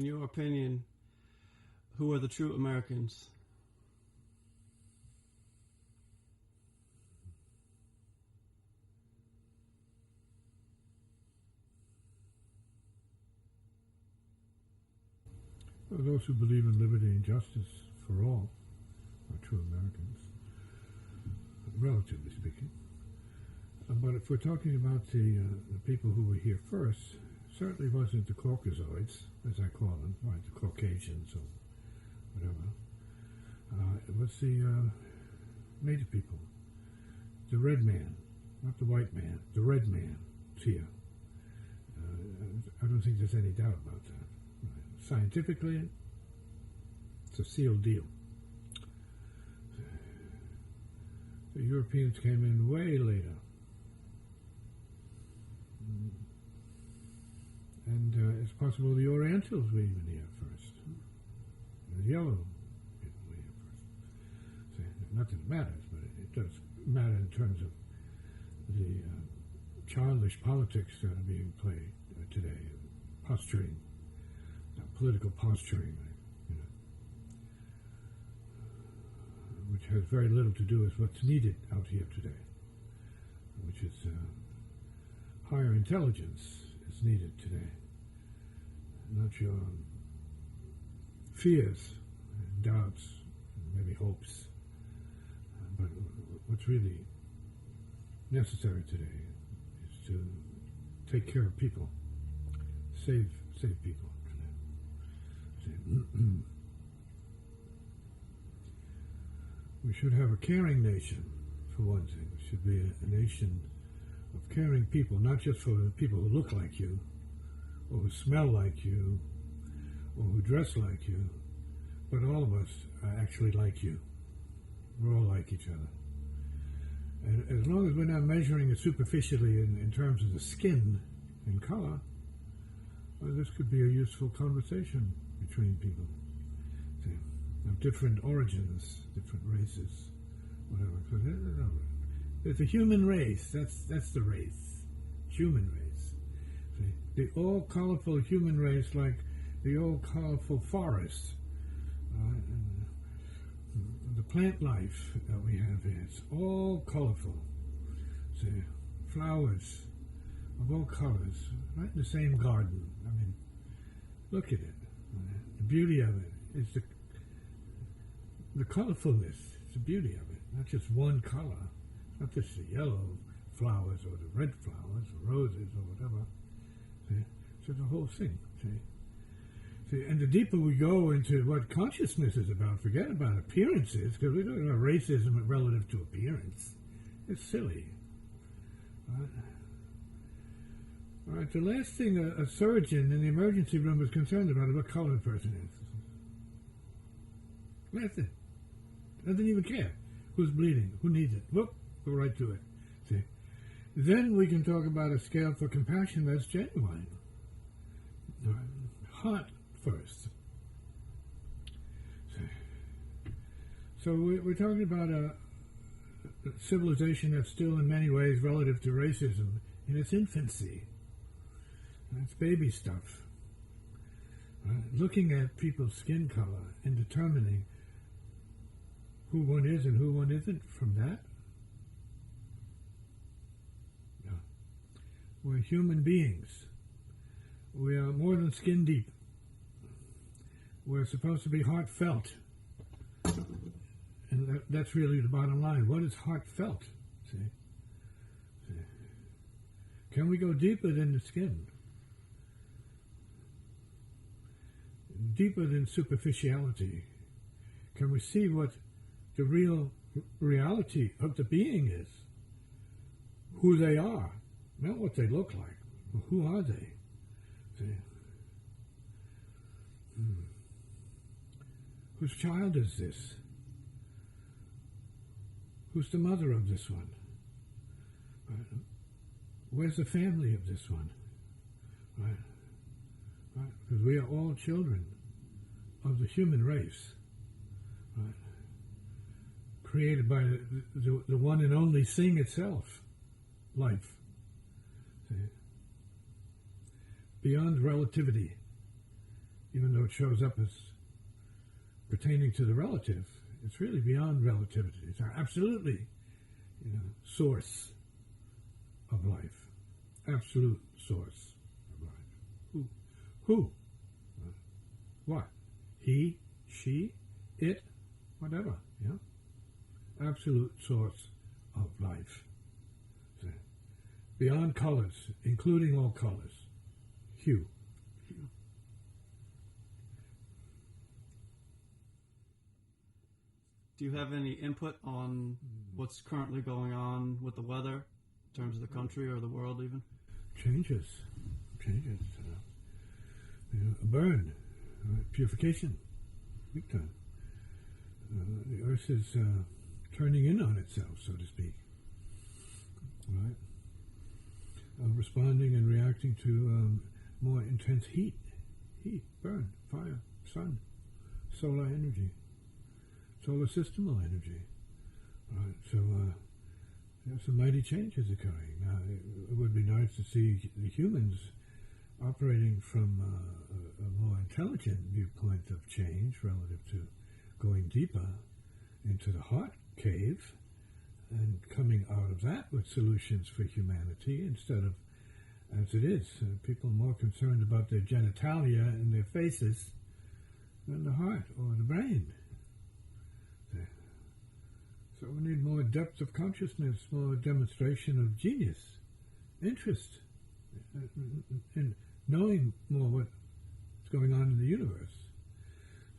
in your opinion, who are the true Americans? Well, those who believe in liberty and justice for all are true Americans, relatively speaking. But if we're talking about the people who were here first, certainly wasn't the Caucasoids, as I call them, right, the Caucasians or whatever. It was the native people, the red man, not the white man, the red man is here. I don't think there's any doubt about that. Scientifically, it's a sealed deal. The Europeans came in way later. And it's possible the Orientals were even here first. The yellow people were here first. So, not that it matters, but it does matter in terms of the childish politics that are being played today, posturing, political posturing, which has very little to do with what's needed out here today, which is higher intelligence is needed today, not your fears, and doubts, and maybe hopes, but what's really necessary today is to take care of people, save people. We should have a caring nation, for one thing. It should be a nation of caring people, not just for people who look like you, or who smell like you, or who dress like you, but all of us are actually like you. We're all like each other. And as long as we're not measuring it superficially in terms of the skin and color, well, this could be a useful conversation between people. See, of different origins, different races, whatever. It's a human race. That's the race. Human race. See, the all-colorful human race, like the all-colorful forest. The plant life that we have here, it's all colorful. See, flowers of all colors, right in the same garden. I mean, look at it. The beauty of it is the colorfulness. It's the beauty of it. Not just one color. Not just the yellow flowers or the red flowers or roses or whatever. See? So the whole thing. See, and the deeper we go into what consciousness is about, forget about appearances, because we're talking about racism relative to appearance. It's silly. All right, the last thing a surgeon in the emergency room is concerned about is what color the person is. That's it. Doesn't even care who's bleeding, who needs it. Whoop, go right to it. See? Then we can talk about a scale for compassion that's genuine. Heart first. So we're talking about a civilization that's still in many ways relative to racism in its infancy. That's baby stuff. Looking at people's skin color and determining who one is and who one isn't from that. Yeah. We're human beings. We are more than skin deep. We're supposed to be heartfelt. And that's really the bottom line. What is heartfelt? See? Can we go deeper than the skin? Deeper than superficiality? Can we see what the real reality of the being is? Who they are, not what they look like. But who are they? See? Whose child is this? Who's the mother of this one? Where's the family of this one? Right? Because we are all children of the human race, right? Created by the one and only thing itself, life. See? Beyond relativity, even though it shows up as pertaining to the relative, it's really beyond relativity. It's absolutely, source of life. Absolute source of life. Who? What? He, she, it, whatever. Absolute source of life. Beyond colors, including all colors. Hue. Do you have any input on what's currently going on with the weather in terms of the country or the world even? Changes. A burn. Purification. Big time. The earth is turning in on itself, so to speak. Right? Responding and reacting to more intense heat, burn, fire, sun, solar energy, solar systemal energy. Right, so some mighty changes occurring. Now, it would be nice to see the humans operating from a more intelligent viewpoint of change relative to going deeper into the heart cave and coming out of that with solutions for humanity instead of, as it is, people more concerned about their genitalia and their faces than the heart or the brain. So we need more depth of consciousness, more demonstration of genius, interest in knowing more what's going on in the universe.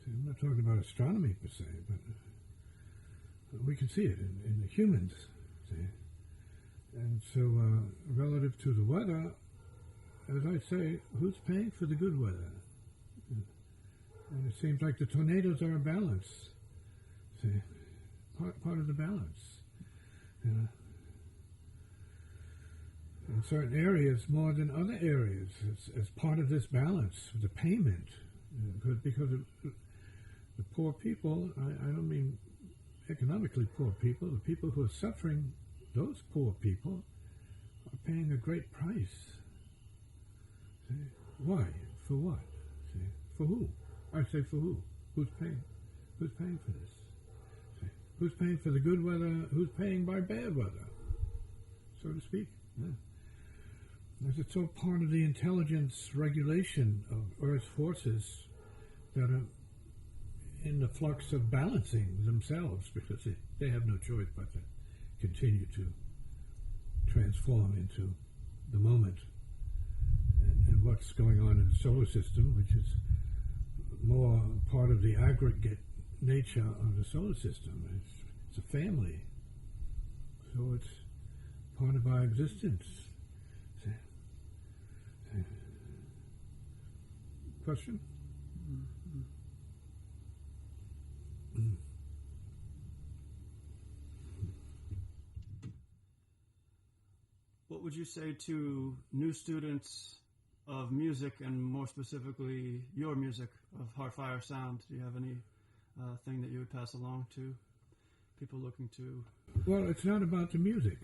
So I'm not talking about astronomy per se, but we can see it in the humans. See? And so relative to the weather, as I say, who's paying for the good weather? And it seems like the tornadoes are a balance. See? Part of the balance. In certain areas more than other areas as part of this balance, the payment. Because of the poor people, I don't mean economically poor people, the people who are suffering, those poor people are paying a great price. See? Why? For what? See? For who? I say for who? Who's paying? Who's paying for this? See? Who's paying for the good weather? Who's paying by bad weather? So to speak. As it's all part of the intelligence regulation of Earth's forces that are in the flux of balancing themselves, because they have no choice but to continue to transform into the moment and what's going on in the solar system, which is more part of the aggregate nature of the solar system. It's a family, so it's part of our existence. Question? What would you say to new students of music, and more specifically your music of Heart Fire Sound? Do you have any thing that you would pass along to people looking to? Well, it's not about the music.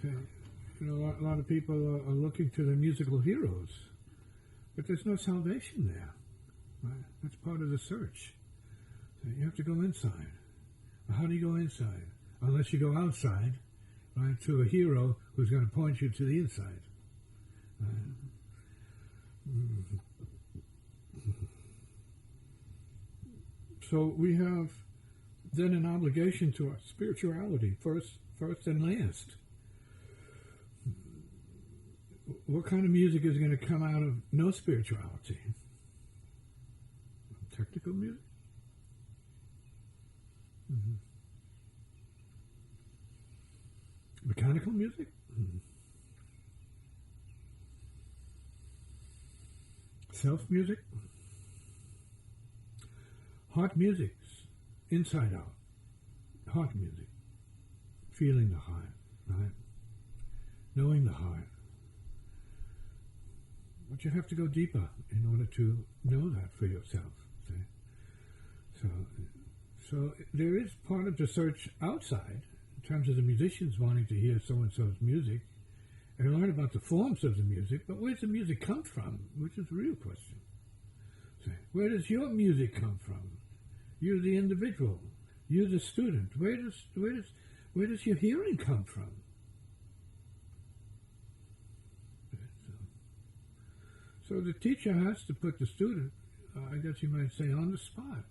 Okay. A lot of people are looking to their musical heroes, but there's no salvation there. Right? That's part of the search. So you have to go inside. How do you go inside? Unless you go outside, right, to a hero who's going to point you to the inside. Right? So we have then an obligation to our spirituality, first and last. What kind of music is going to come out of no spirituality? Technical music? Mechanical music? Self-music? Heart music, inside out. Heart music. Feeling the heart, right? Knowing the heart. But you have to go deeper in order to know that for yourself. See? So there is part of the search outside, in terms of the musicians wanting to hear so-and-so's music, and learn about the forms of the music, but where's the music come from, which is the real question. See? Where does your music come from? You, the individual. You, the student. Where does your hearing come from? So the teacher has to put the student, I guess you might say, on the spot.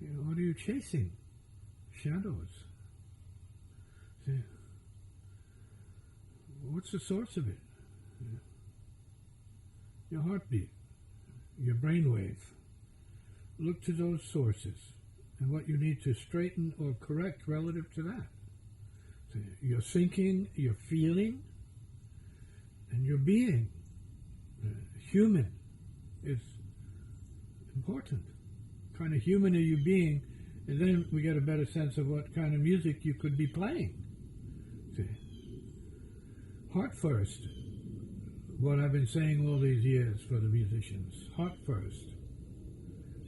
You know, what are you chasing? Shadows. See? What's the source of it? Your heartbeat, your brainwave. Look to those sources and what you need to straighten or correct relative to that. See? Your thinking, your feeling, and your being. Human is important. What kind of human are you being? And then we get a better sense of what kind of music you could be playing. See? Heart first. What I've been saying all these years for the musicians. Heart first.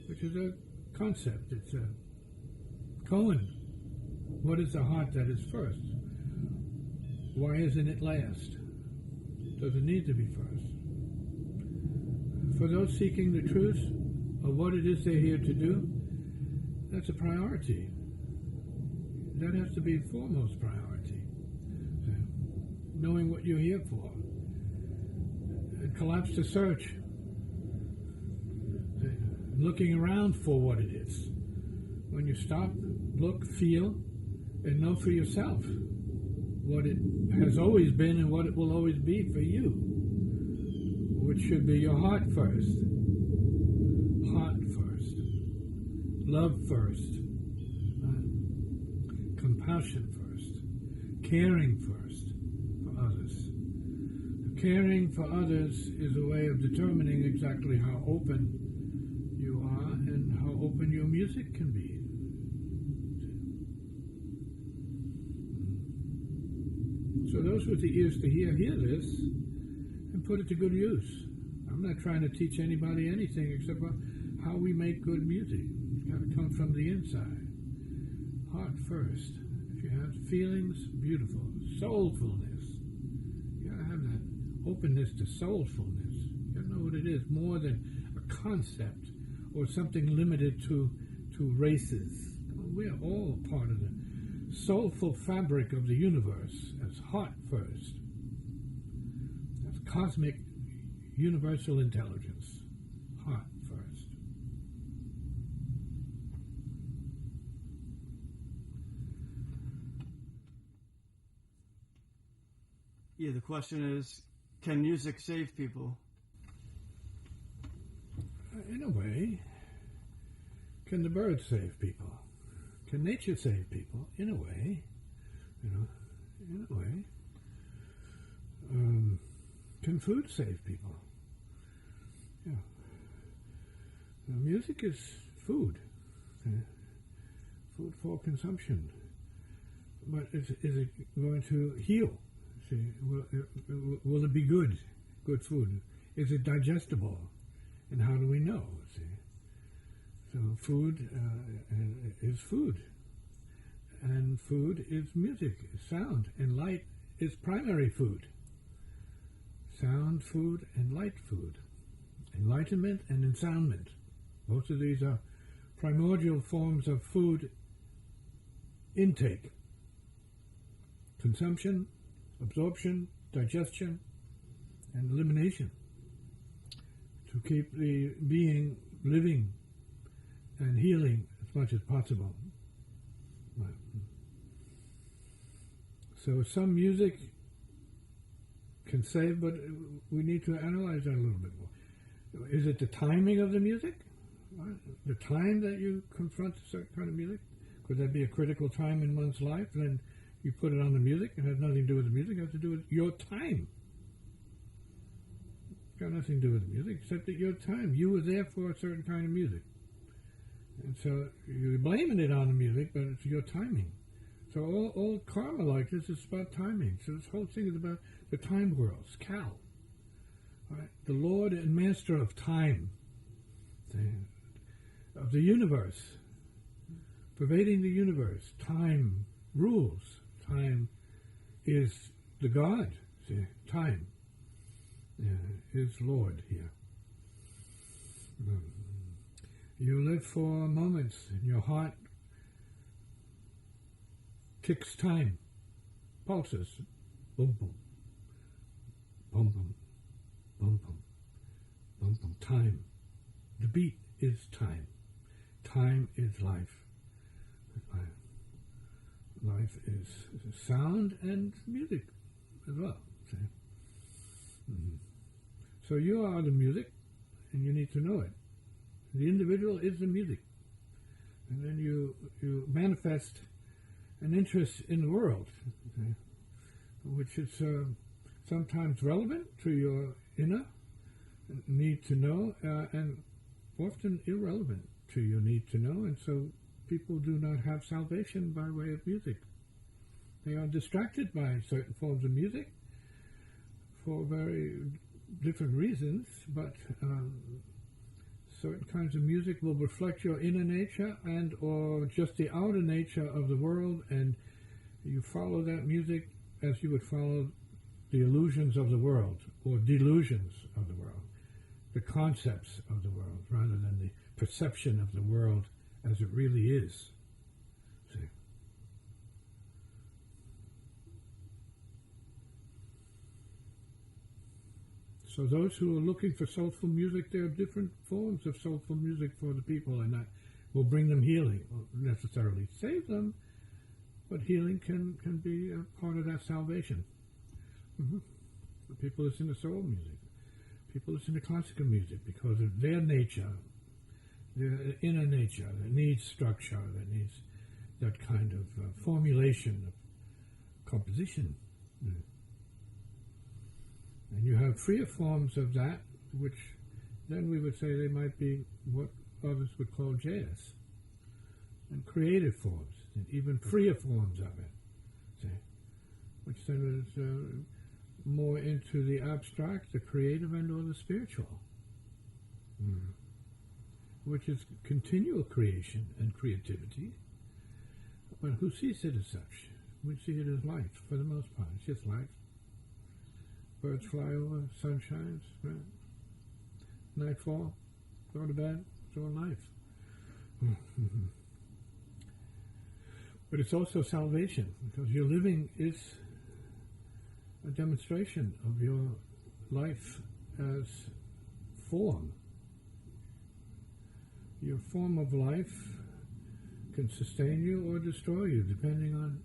Which is a concept. It's a koan. What is the heart that is first? Why isn't it last? Does it need to be first? For those seeking the truth of what it is they're here to do, that's a priority. That has to be foremost priority. So, knowing what you're here for. And collapse the search. So, looking around for what it is. When you stop, look, feel, and know for yourself what it has always been and what it will always be for you. Which should be your heart first. Heart first. Love first. Compassion first. Caring first for others. Caring for others is a way of determining exactly how open you are and how open your music can be. So those with the ears to hear this and put it to good use. I'm not trying to teach anybody anything except how we make good music. It's got to come from the inside. Heart first. If you have feelings, beautiful. Soulfulness. You got to have that openness to soulfulness. You got to know what it is, more than a concept or something limited to races. We're all part of the soulful fabric of the universe as heart first. That's cosmic universal intelligence. Heart first. Yeah, the question is, can music save people? In a way. Can the birds save people? Can nature save people? In a way. You know, in a way. Can food save people? Yeah. Music is food. Food for consumption. But is it going to heal? See, will it be good food? Is it digestible? And how do we know? See, so food is food, and food is music, sound, and light is primary food. Sound food and light food, enlightenment and ensoundment. Both of these are primordial forms of food intake. Consumption, absorption, digestion, and elimination. To keep the being living and healing as much as possible. So some music can save, but we need to analyze that a little bit more. Is it the timing of the music? The time that you confront a certain kind of music? Could that be a critical time in one's life? Then you put it on the music. It has nothing to do with the music. It has to do with your time. It's got nothing to do with the music, except that your time. You were there for a certain kind of music. And so you're blaming it on the music, but it's your timing. So all karma like this is about timing. So this whole thing is about the time worlds, Cal. Right? The Lord and Master of time, of the universe, pervading the universe. Time rules. Time is the God. See? Time is Lord here. You live for moments, and your heart ticks time, pulses, boom, boom, boom, boom, boom, boom, boom, boom, time. The beat is time. Time is life. Life is sound and music as well. So you are the music, and you need to know it. The individual is the music. And then you manifest an interest in the world, which is sometimes relevant to your inner need to know, and often irrelevant to your need to know, and so people do not have salvation by way of music. They are distracted by certain forms of music for very different reasons, but certain kinds of music will reflect your inner nature and or just the outer nature of the world, and you follow that music as you would follow the illusions of the world or delusions of the world, the concepts of the world, rather than the perception of the world as it really is. See? So those who are looking for soulful music, there are different forms of soulful music for the people, and that will bring them healing. Won't necessarily save them, but healing can be a part of that salvation. People listen to soul music. People listen to classical music because of their nature, their inner nature that needs structure, that needs that kind of formulation of composition. And you have freer forms of that, which then we would say they might be what others would call jazz, and creative forms, and even freer forms of it, see, which then is more into the abstract, the creative, and or the spiritual, which is continual creation and creativity. But who sees it as such? We see it as life, for the most part. It's just life. Birds fly over, sun shines, right? Nightfall, go to bed, it's all life. But it's also salvation, because your living is a demonstration of your life as form. Your form of life can sustain you or destroy you, depending on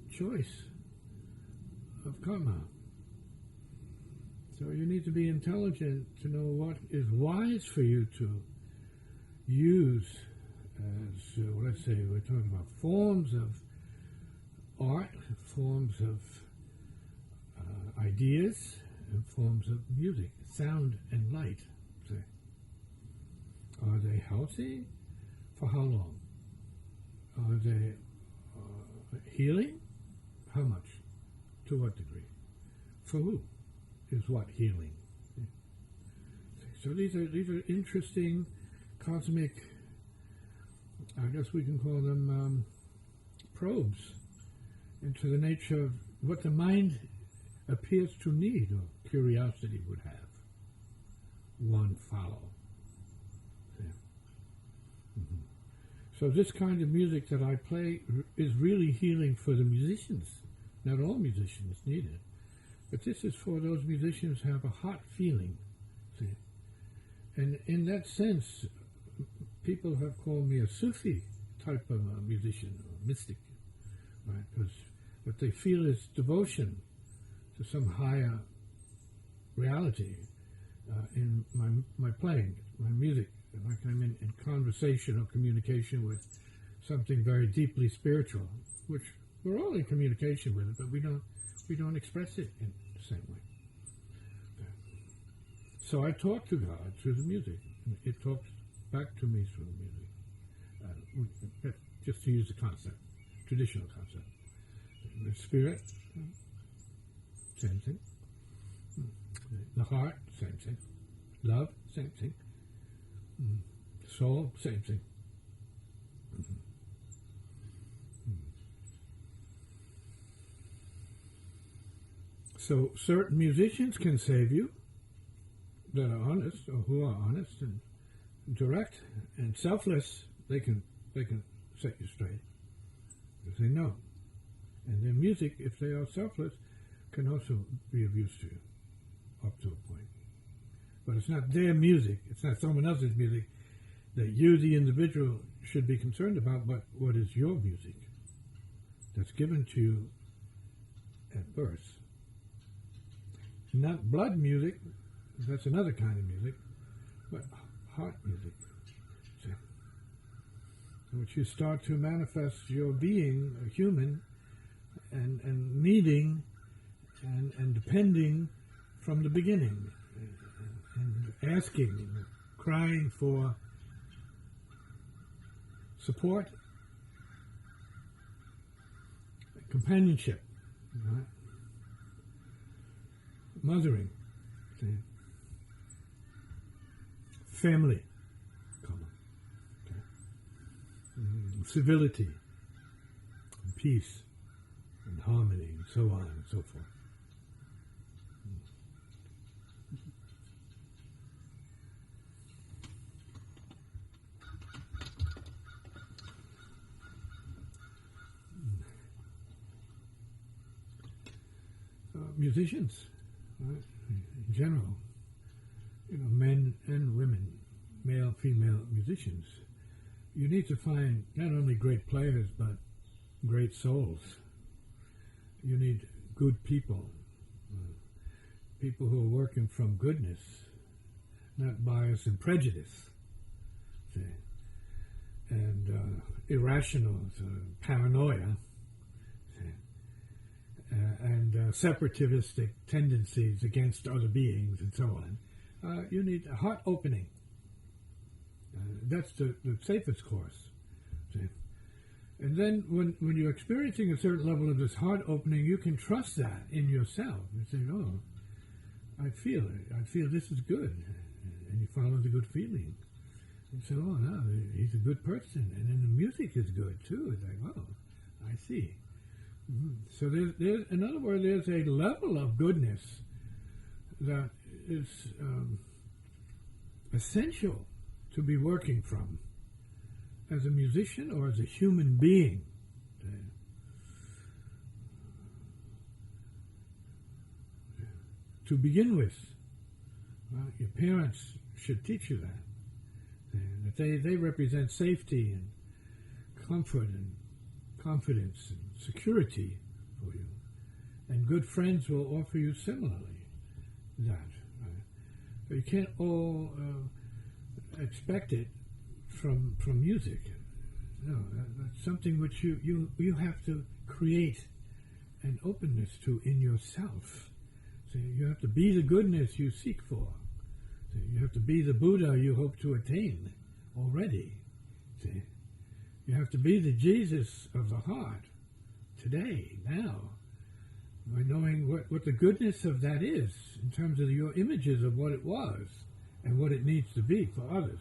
choice of karma. So you need to be intelligent to know what is wise for you to use as, let's say, we're talking about forms of art, forms of ideas, and forms of music, sound and light. Say. Are they healthy? For how long? Are they healing? How much? To what degree? For who? Is what healing? So these are interesting cosmic, I guess we can call them probes into the nature of what the mind appears to need, or curiosity would have. One follow. So this kind of music that I play is really healing for the musicians. Not all musicians need it. But this is for those musicians who have a hot feeling, see. And in that sense, people have called me a Sufi type of a musician, or mystic, right? Because what they feel is devotion to some higher reality in my playing, my music. Like I'm in conversation or communication with something very deeply spiritual, which we're all in communication with it, but we don't express it in the same way. So I talk to God through the music. It talks back to me through the music. Just to use the concept, traditional concept. The spirit, same thing. The heart, same thing. Love, same thing. Soul, same thing. So certain musicians can save you that are honest, or who are honest, and direct and selfless, they can set you straight because they know. And their music, if they are selfless, can also be of use to you up to a point. But it's not their music, it's not someone else's music that you, the individual, should be concerned about, but what is your music that's given to you at birth. Not blood music, that's another kind of music, but heart music. See? In which you start to manifest your being a human and needing and depending from the beginning and asking and crying for support, companionship, right? Mothering, see? Family, okay? Civility, and peace, and harmony, and so on and so forth. Musicians, right? In general, men and women, male, female musicians, you need to find not only great players, but great souls. You need good people, people who are working from goodness, not bias and prejudice, see? And irrational paranoia, and separatistic tendencies against other beings and so on. You need a heart opening. That's the safest course. See? And then when you're experiencing a certain level of this heart opening, you can trust that in yourself. You say, oh, I feel it. I feel this is good. And you follow the good feeling. And say, oh, no, he's a good person. And then the music is good, too. It's like, oh, I see. So there's, in other words, there's a level of goodness that is essential to be working from as a musician or as a human being. To begin with, your parents should teach you that they represent safety and comfort and confidence and security for you. And good friends will offer you similarly that. Right? But you can't all expect it from music. No, that's something which you have to create an openness to in yourself. So you have to be the goodness you seek for. So you have to be the Buddha you hope to attain already. See? You have to be the Jesus of the heart today, now, by knowing what the goodness of that is in terms of your images of what it was and what it needs to be for others.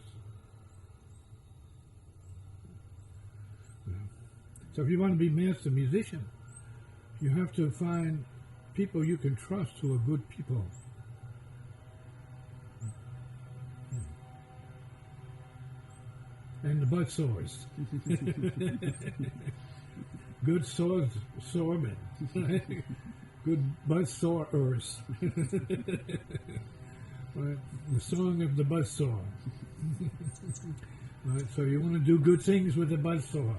So if you want to be master musician, you have to find people you can trust who are good people. And the buzzsaws. Good sawmen. Good buzzsawers. Right? The song of the buzzsaw. Right? So you want to do good things with the buzzsaw.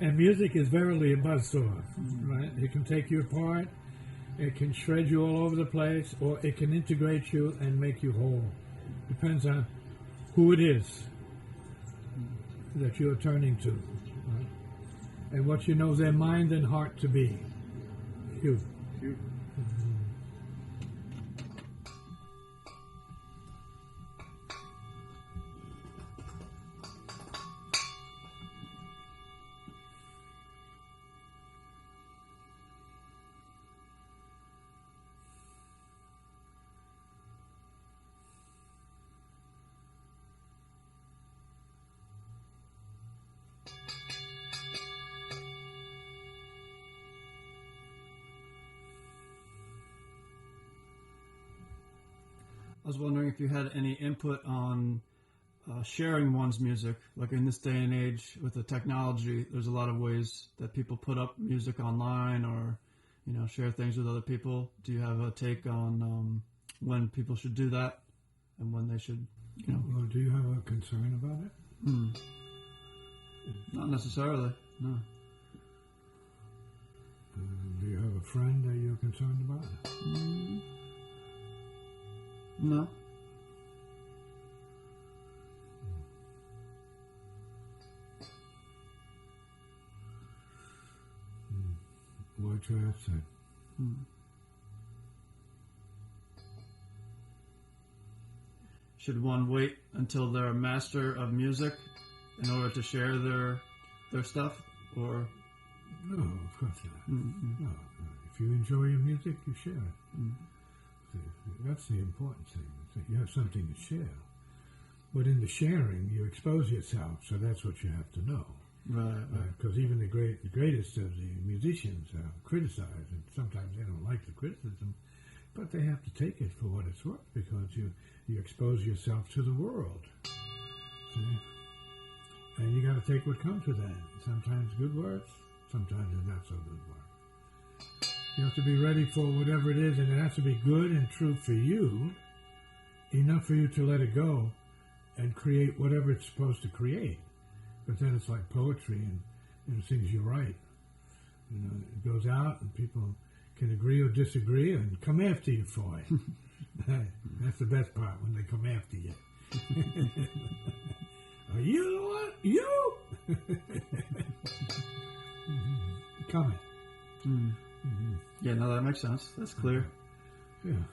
And music is verily a buzzsaw. Right? It can take you apart, it can shred you all over the place, or it can integrate you and make you whole. Depends on who it is that you're turning to, right? And what you know their mind and heart to be. You. I was wondering if you had any input on sharing one's music. Like in this day and age with the technology, there's a lot of ways that people put up music online or, share things with other people. Do you have a take on when people should do that and when they should, Well, do you have a concern about it? Not necessarily, no. Do you have a friend that you're concerned about? No. What's your answer? Should one wait until they're a master of music in order to share their stuff, or? No, of course not. No. If you enjoy your music, you share it. See, that's the important thing. That you have something to share. But in the sharing, you expose yourself, so that's what you have to know. Right. Because even the greatest of the musicians are criticized, and sometimes they don't like the criticism, but they have to take it for what it's worth, because you expose yourself to the world. See? And you got to take what comes with that. Sometimes good words, sometimes they're not so good words. You have to be ready for whatever it is, and it has to be good and true for you, enough for you to let it go and create whatever it's supposed to create. But then it's like poetry and things you write. It goes out and people can agree or disagree and come after you for it. That's the best part, when they come after you. Are you the one? You? Coming. Yeah, no, that makes sense. That's clear. Yeah.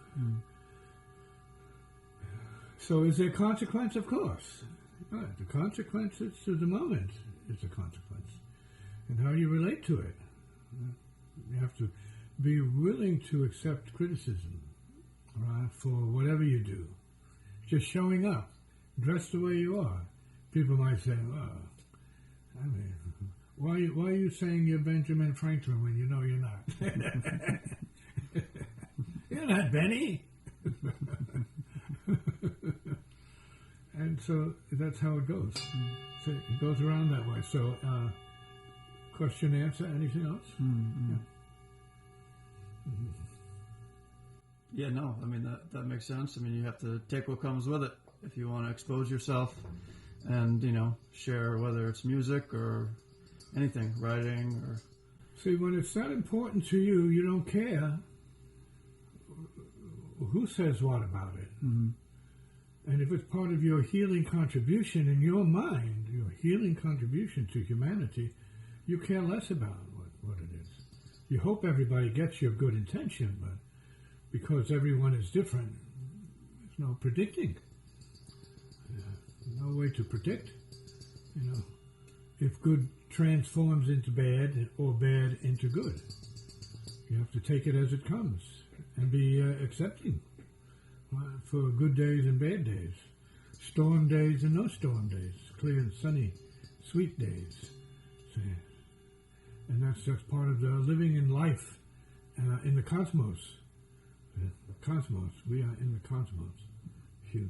So is there consequence? Of course. Right. The consequences to the moment is a consequence. And how you relate to it. You have to be willing to accept criticism, right, for whatever you do. Just showing up, dressed the way you are. People might say, well, I mean, why are you saying you're Benjamin Franklin when you know you're not? You're not Benny. And so that's how it goes. So it goes around that way. So, question, answer, anything else? Yeah, no, I mean, that makes sense. I mean, you have to take what comes with it if you want to expose yourself and, share, whether it's music or anything, writing or... See, when it's that important to you, you don't care who says what about it. And if it's part of your healing contribution in your mind, your healing contribution to humanity, you care less about what it is. You hope everybody gets your good intention, but because everyone is different, there's no predicting. No way to predict. If good transforms into bad or bad into good. You have to take it as it comes and be accepting. For good days and bad days, storm days and no storm days, clear and sunny, sweet days. See? And that's part of the living in life in the cosmos. The cosmos. We are in the cosmos. Phew.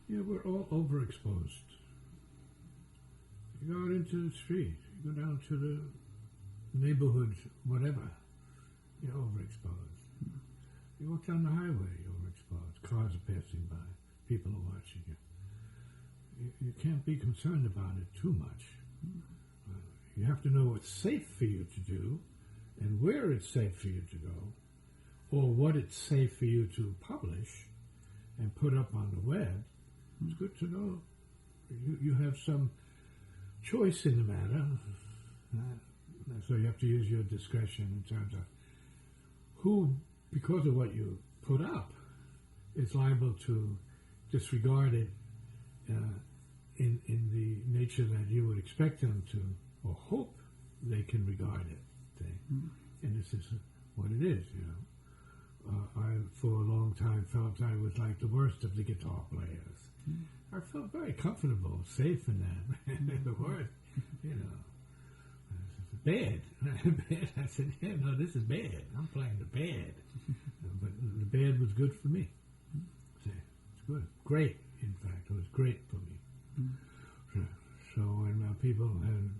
Yeah, we're all overexposed. You go out into the street, you go down to the neighborhood, whatever, you're overexposed. You walk down the highway, you're overexposed. Cars are passing by, people are watching you. You can't be concerned about it too much. You have to know what's safe for you to do and where it's safe for you to go, or what it's safe for you to publish and put up on the web. It's good to know you have some choice in the matter. So you have to use your discretion in terms of who, because of what you put up, is liable to disregard it in the nature that you would expect them to, or hope they can regard it. And this is what it is, I, for a long time, felt I was like the worst of the guitar players. I felt very comfortable, safe in that. The worst, bad. Bad. I said, yeah, no, this is bad. I'm playing the bad. But the bad was good for me. See, it's good. Great, in fact. It was great for me. So when people had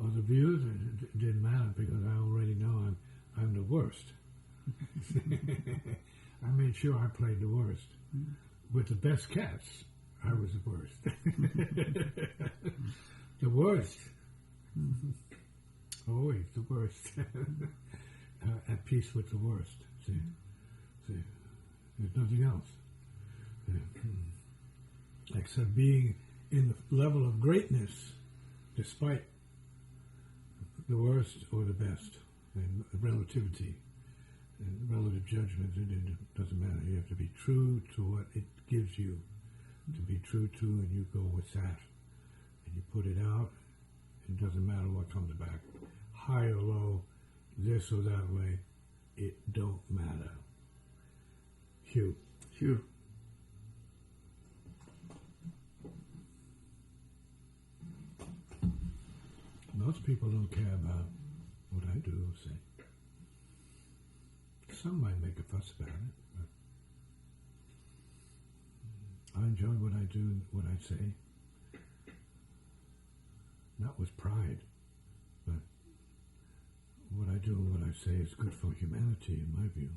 other views, it didn't matter because I already know I'm the worst. I made sure I played the worst. With the best cats, I was the worst. The worst. Always the worst. At peace with the worst. See? There's nothing else. Except being in the level of greatness despite the worst or the best. And relativity and relative judgment, it doesn't matter. You have to be true to what it gives you to be true to, and you go with that. And you put it out. It doesn't matter what comes back. High or low, this or that way, it don't matter. Hugh. Most people don't care about what I do or say. Some might make a fuss about it, but I enjoy what I do and what I say. Not with pride, but what I do and what I say is good for humanity, in my view.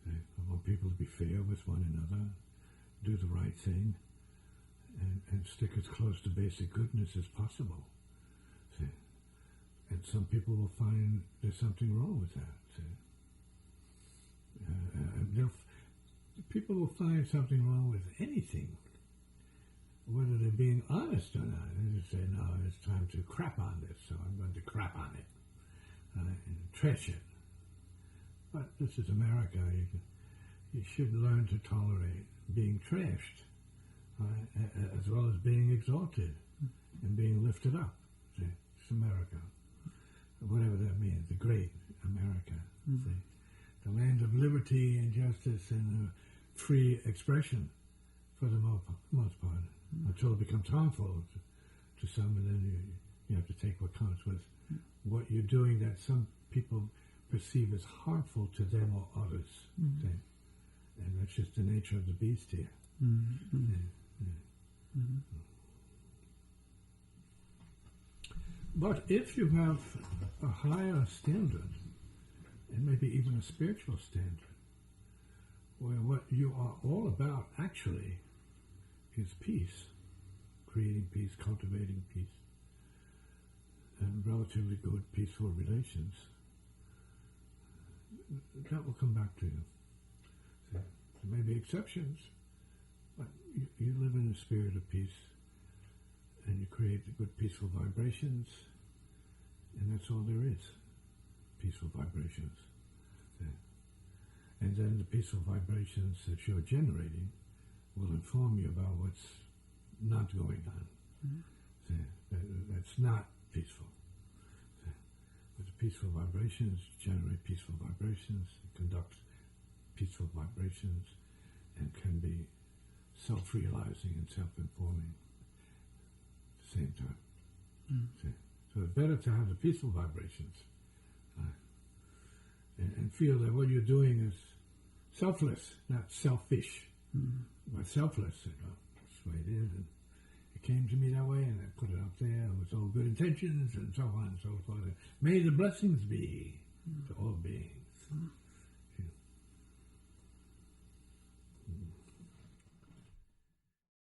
I want people to be fair with one another, do the right thing, and stick as close to basic goodness as possible. See? And some people will find there's something wrong with that. See? People will find something wrong with anything, whether they're being honest or not. They just say, no, it's time to crap on this, so I'm going to crap on it and trash it. But this is America. You should learn to tolerate being trashed, as well as being exalted and being lifted up. See? It's America. Whatever that means, the great America. See? The land of liberty and justice and free expression for the most part, until it becomes harmful to some, and then you have to take what comes with what you're doing that some people perceive as harmful to them or others. See? And that's just the nature of the beast here. But if you have a higher standard, and maybe even a spiritual standard, where what you are all about actually is peace, creating peace, cultivating peace, and relatively good, peaceful relations, that will come back to you. See, there may be exceptions, but you live in a spirit of peace, and you create the good, peaceful vibrations, and that's all there is. Peaceful vibrations. See? And then the peaceful vibrations that you're generating will inform you about what's not going on. See? That's not peaceful. See? But the peaceful vibrations generate peaceful vibrations, conduct peaceful vibrations, and can be self-realizing and self-informing at the same time. See? So it's better to have the peaceful vibrations and feel that what you're doing is selfless, not selfish, but selfless. That's the way it is. And it came to me that way, and I put it out there with all good intentions and so on and so forth. May the blessings be to all beings.